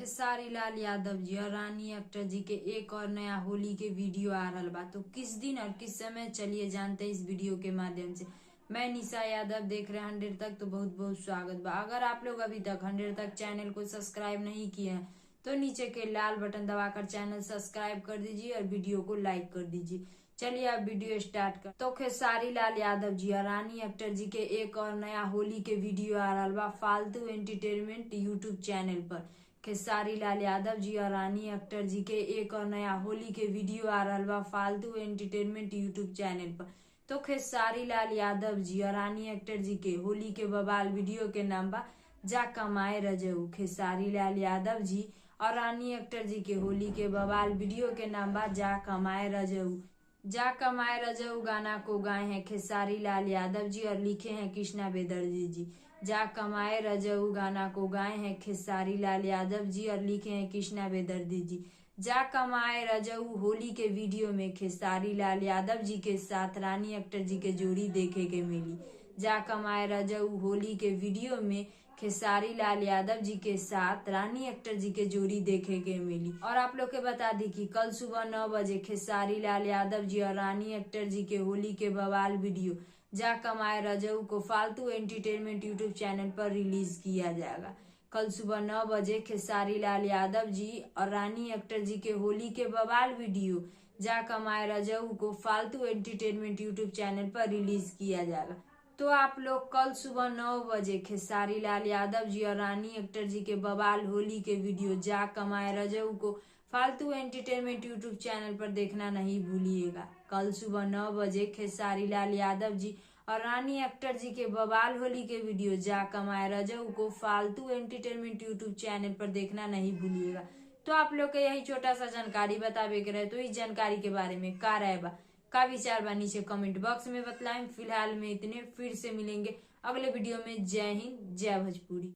खेसारी लाल यादव जी और रानी अख्तर जी के एक और नया होली के वीडियो आ रहा बा। तो किस दिन और किस समय, चलिए जानते हैं इस वीडियो के माध्यम से। मैं निशा यादव, देख रहे हैं 100 तक, तो बहुत बहुत स्वागत बा। अगर आप लोग अभी तक 100 तक चैनल को सब्सक्राइब नहीं किए हैं तो नीचे के लाल बटन दबाकर चैनल सब्सक्राइब कर दीजिए और वीडियो को लाइक कर दीजिए। चलिए अब वीडियो स्टार्ट कर। तो खेसारी लाल यादव जी और रानी अख्तर जी के एक और नया होली के वीडियो आ रहा बा फालतू एंटरटेनमेंट यूट्यूब चैनल पर। खेसारी लाल यादव जी और रानी अख्तर जी के एक और नया होली के वीडियो आ रहा बा फालतू एंटरटेनमेंट यूट्यूब चैनल पर। तो खेसारी लाल यादव जी और रानी अख्तर जी के होली के बवाल वीडियो के नाम बा जा कमाए रजऊ। खेसारी लाल यादव जी और रानी अख्तर जी के होली के बवाल वीडियो के नाम बा जा कमाए रजऊ। जा कमाए रजऊ गाना को गाए हैं खेसारी लाल यादव जी और लिखे हैं कृष्णा बेदर्जी जी। जा कमाए रजऊ गाना को गाए हैं खेसारी लाल यादव जी और लिखे हैं कृष्णा बेदर्जी जी। जा कमाए रजऊ होली के वीडियो में खेसारी लाल यादव जी के साथ रानी अख्तर जी के जोड़ी देखे के मिली। जा कमाए रजऊ होली के वीडियो में खेसारी लाल यादव जी के साथ रानी अख्तर जी के जोड़ी देखे के मिली। और आप लोग के बता दी कि कल सुबह 9 बजे खेसारी लाल यादव जी और रानी अख्तर जी के होली के बवाल वीडियो जा कमाए रजऊ को फालतू एंटरटेनमेंट यूट्यूब चैनल पर रिलीज किया जाएगा। कल सुबह 9 बजे खेसारी लाल यादव जी और रानी अख्तर जी के होली के बवाल वीडियो जा कमाए रजऊ को फालतू एंटरटेनमेंट यूट्यूब चैनल पर रिलीज किया जाएगा। तो आप लोग कल सुबह 9 बजे खेसारी लाल यादव जी और रानी अख्तर जी के बवाल होली के वीडियो जा कमाए रजऊ को फालतू एंटरटेनमेंट यूट्यूब चैनल पर देखना नहीं भूलिएगा। कल सुबह 9 बजे खेसारी लाल यादव जी और रानी अख्तर जी के बवाल होली के वीडियो जा कमाए रजऊ को फालतू एंटरटेनमेंट यूट्यूब चैनल पर देखना नहीं भूलिएगा। तो आप लोग के यही छोटा सा जानकारी बतावे के रहे, तो इस जानकारी के बारे में का राय बा, का विचार बा, नीचे कमेंट बॉक्स में बतलाएं। फिलहाल में इतने, फिर से मिलेंगे अगले वीडियो में। जय हिंद, जय भोजपुरी।